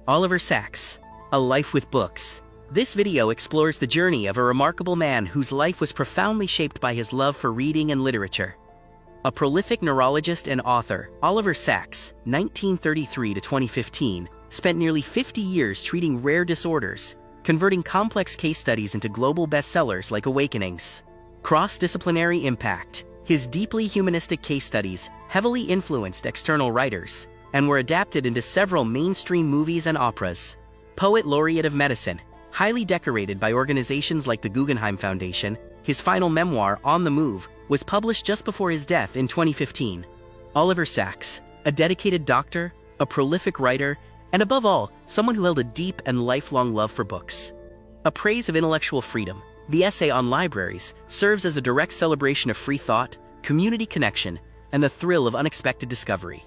Oliver Sacks, A Life with Books. This video explores the journey of a remarkable man whose life was profoundly shaped by his love for reading and literature. A prolific neurologist and author, Oliver Sacks, 1933 to 2015, spent nearly 50 years treating rare disorders, converting complex case studies into global bestsellers like Awakenings. Cross-disciplinary impact. His deeply humanistic case studies heavily influenced external writers and were adapted into several mainstream movies and operas. Poet laureate of medicine, highly decorated by organizations like the Guggenheim Foundation, his final memoir, On the Move, was published just before his death in 2015. Oliver Sacks, a dedicated doctor, a prolific writer, and above all, someone who held a deep and lifelong love for books. A praise of intellectual freedom, the essay on libraries serves as a direct celebration of free thought, community connection, and the thrill of unexpected discovery.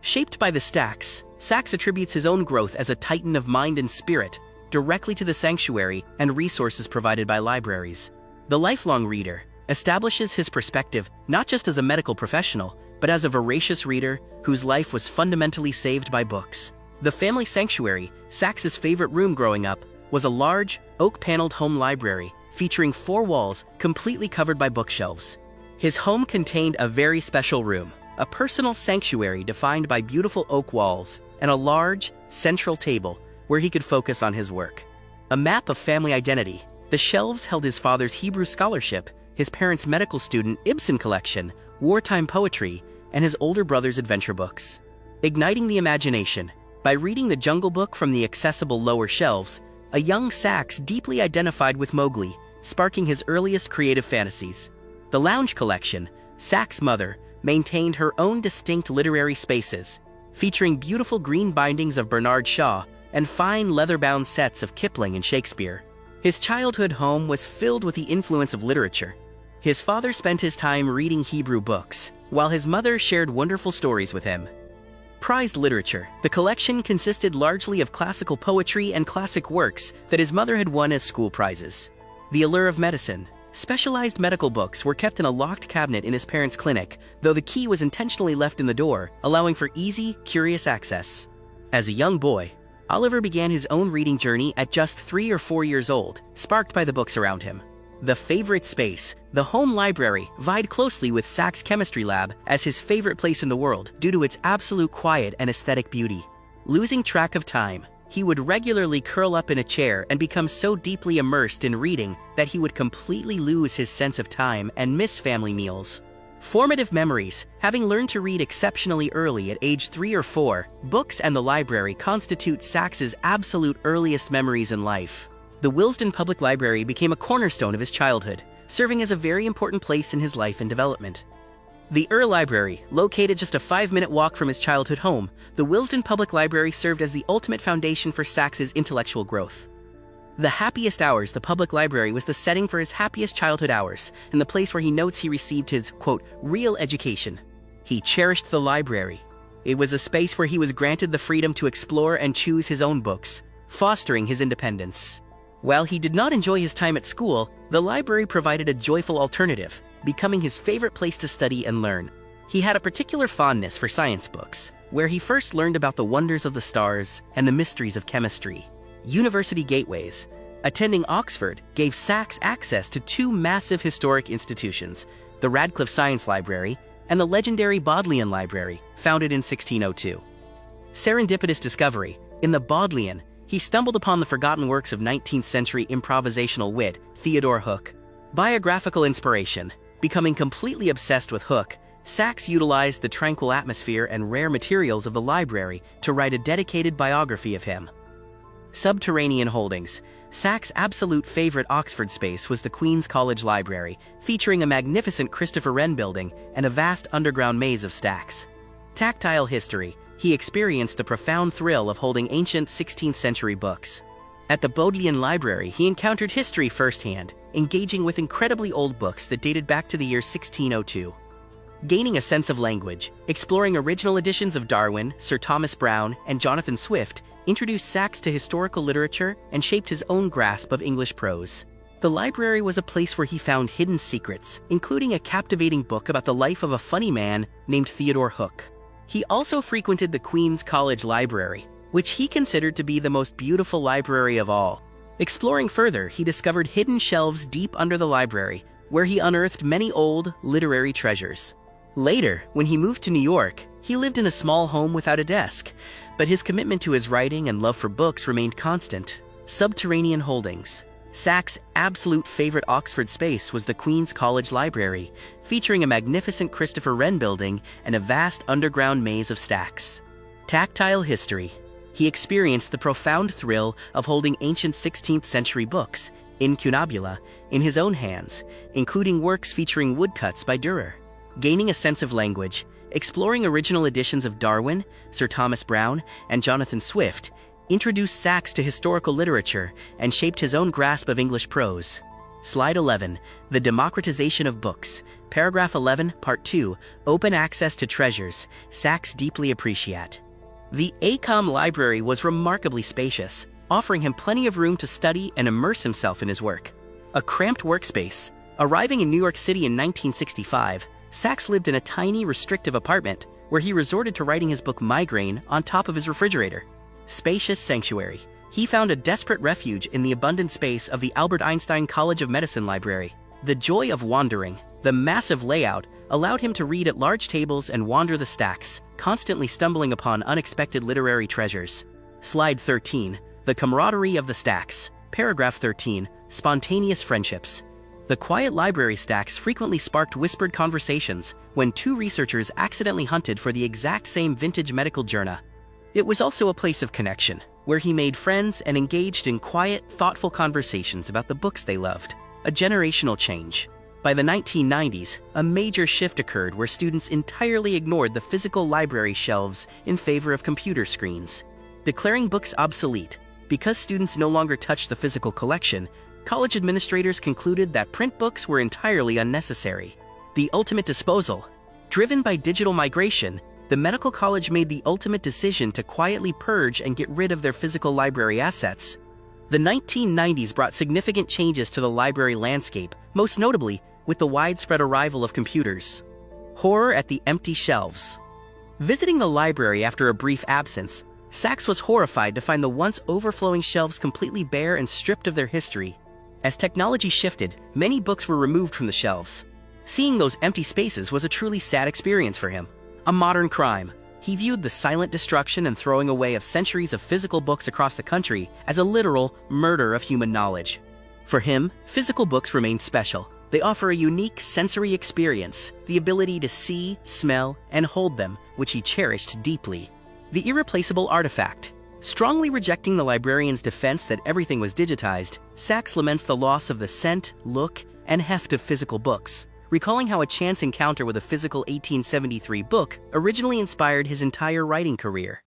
Shaped by the Sacks attributes his own growth as a titan of mind and spirit directly to the sanctuary and resources provided by libraries. The lifelong reader establishes his perspective not just as a medical professional, but as a voracious reader whose life was fundamentally saved by books. The family sanctuary, Sacks's favorite room growing up, was a large, oak-paneled home library featuring 4 walls completely covered by bookshelves. His home contained a very special room, a personal sanctuary defined by beautiful oak walls and a large, central table where he could focus on his work. A map of family identity, the shelves held his father's Hebrew scholarship, his parents' medical student Ibsen collection, wartime poetry, and his older brother's adventure books. Igniting the imagination, by reading The Jungle Book from the accessible lower shelves, a young Sacks deeply identified with Mowgli, sparking his earliest creative fantasies. The lounge collection, Sacks' mother, maintained her own distinct literary spaces, featuring beautiful green bindings of Bernard Shaw and fine leather-bound sets of Kipling and Shakespeare. His childhood home was filled with the influence of literature. His father spent his time reading Hebrew books, while his mother shared wonderful stories with him. Prized literature. The collection consisted largely of classical poetry and classic works that his mother had won as school prizes. The allure of medicine. Specialized medical books were kept in a locked cabinet in his parents' clinic, though the key was intentionally left in the door, allowing for easy, curious access. As a young boy, Oliver began his own reading journey at just 3 or 4 years old, sparked by the books around him. The favorite space, the home library, vied closely with Sacks' chemistry lab as his favorite place in the world due to its absolute quiet and aesthetic beauty. Losing track of time, he would regularly curl up in a chair and become so deeply immersed in reading that he would completely lose his sense of time and miss family meals. Formative memories. Having learned to read exceptionally early at age 3 or 4, books and the library constitute Sacks's absolute earliest memories in life. The Willesden Public Library became a cornerstone of his childhood, serving as a very important place in his life and development. The Library, located just a 5-minute walk from his childhood home, the Willesden Public Library served as the ultimate foundation for Sacks's intellectual growth. The happiest hours. The public library was the setting for his happiest childhood hours, and the place where he notes he received his, quote, real education. He cherished the library. It was a space where he was granted the freedom to explore and choose his own books, fostering his independence. While he did not enjoy his time at school, the library provided a joyful alternative, becoming his favorite place to study and learn. He had a particular fondness for science books, where he first learned about the wonders of the stars and the mysteries of chemistry. University gateways. Attending Oxford gave Sacks access to 2 massive historic institutions, the Radcliffe Science Library and the legendary Bodleian Library, founded in 1602. Serendipitous discovery. In the Bodleian, he stumbled upon the forgotten works of 19th-century improvisational wit, Theodore Hook. Biographical inspiration. Becoming completely obsessed with Hook, Sacks utilized the tranquil atmosphere and rare materials of the library to write a dedicated biography of him. Subterranean holdings. Sacks' absolute favorite Oxford space was the Queen's College Library, featuring a magnificent Christopher Wren building and a vast underground maze of stacks. Tactile history. He experienced the profound thrill of holding ancient 16th-century books. At the Bodleian Library, he encountered history firsthand, engaging with incredibly old books that dated back to the year 1602. Gaining a sense of language, exploring original editions of Darwin, Sir Thomas Browne, and Jonathan Swift introduced Sacks to historical literature and shaped his own grasp of English prose. The library was a place where he found hidden secrets, including a captivating book about the life of a funny man named Theodore Hook. He also frequented the Queen's College Library, which he considered to be the most beautiful library of all. Exploring further, he discovered hidden shelves deep under the library, where he unearthed many old, literary treasures. Later, when he moved to New York, he lived in a small home without a desk, but his commitment to his writing and love for books remained constant. Subterranean holdings. Sacks' absolute favorite Oxford space was the Queen's College Library, featuring a magnificent Christopher Wren building and a vast underground maze of stacks. Tactile history. He experienced the profound thrill of holding ancient 16th-century books, incunabula, in his own hands, including works featuring woodcuts by Dürer. Gaining a sense of language, exploring original editions of Darwin, Sir Thomas Browne, and Jonathan Swift, introduced Sacks to historical literature and shaped his own grasp of English prose. Slide 11. The democratization of books. Paragraph 11, Part 2. Open access to treasures. Sacks deeply appreciate. The Acom Library was remarkably spacious, offering him plenty of room to study and immerse himself in his work. A cramped workspace. Arriving in New York City in 1965, Sacks lived in a tiny, restrictive apartment where he resorted to writing his book Migraine on top of his refrigerator. Spacious sanctuary. He found a desperate refuge in the abundant space of the Albert Einstein College of Medicine Library. The joy of wandering, the massive layout, allowed him to read at large tables and wander the stacks, constantly stumbling upon unexpected literary treasures. Slide 13. The camaraderie of the stacks. Paragraph 13. Spontaneous friendships. The quiet library stacks frequently sparked whispered conversations when two researchers accidentally hunted for the exact same vintage medical journal. It was also a place of connection, where he made friends and engaged in quiet, thoughtful conversations about the books they loved. A generational change. By the 1990s, a major shift occurred where students entirely ignored the physical library shelves in favor of computer screens. Declaring books obsolete, because students no longer touched the physical collection, college administrators concluded that print books were entirely unnecessary. The ultimate disposal. Driven by digital migration, the medical college made the ultimate decision to quietly purge and get rid of their physical library assets. The 1990s brought significant changes to the library landscape, most notably with the widespread arrival of computers. Horror at the empty shelves. Visiting the library after a brief absence, Sacks was horrified to find the once overflowing shelves completely bare and stripped of their history. As technology shifted, many books were removed from the shelves. Seeing those empty spaces was a truly sad experience for him. A modern crime. He viewed the silent destruction and throwing away of centuries of physical books across the country as a literal murder of human knowledge. For him, physical books remain special. They offer a unique sensory experience, the ability to see, smell, and hold them, which he cherished deeply. The irreplaceable artifact. Strongly rejecting the librarian's defense that everything was digitized, Sacks laments the loss of the scent, look, and heft of physical books, recalling how a chance encounter with a physical 1873 book originally inspired his entire writing career.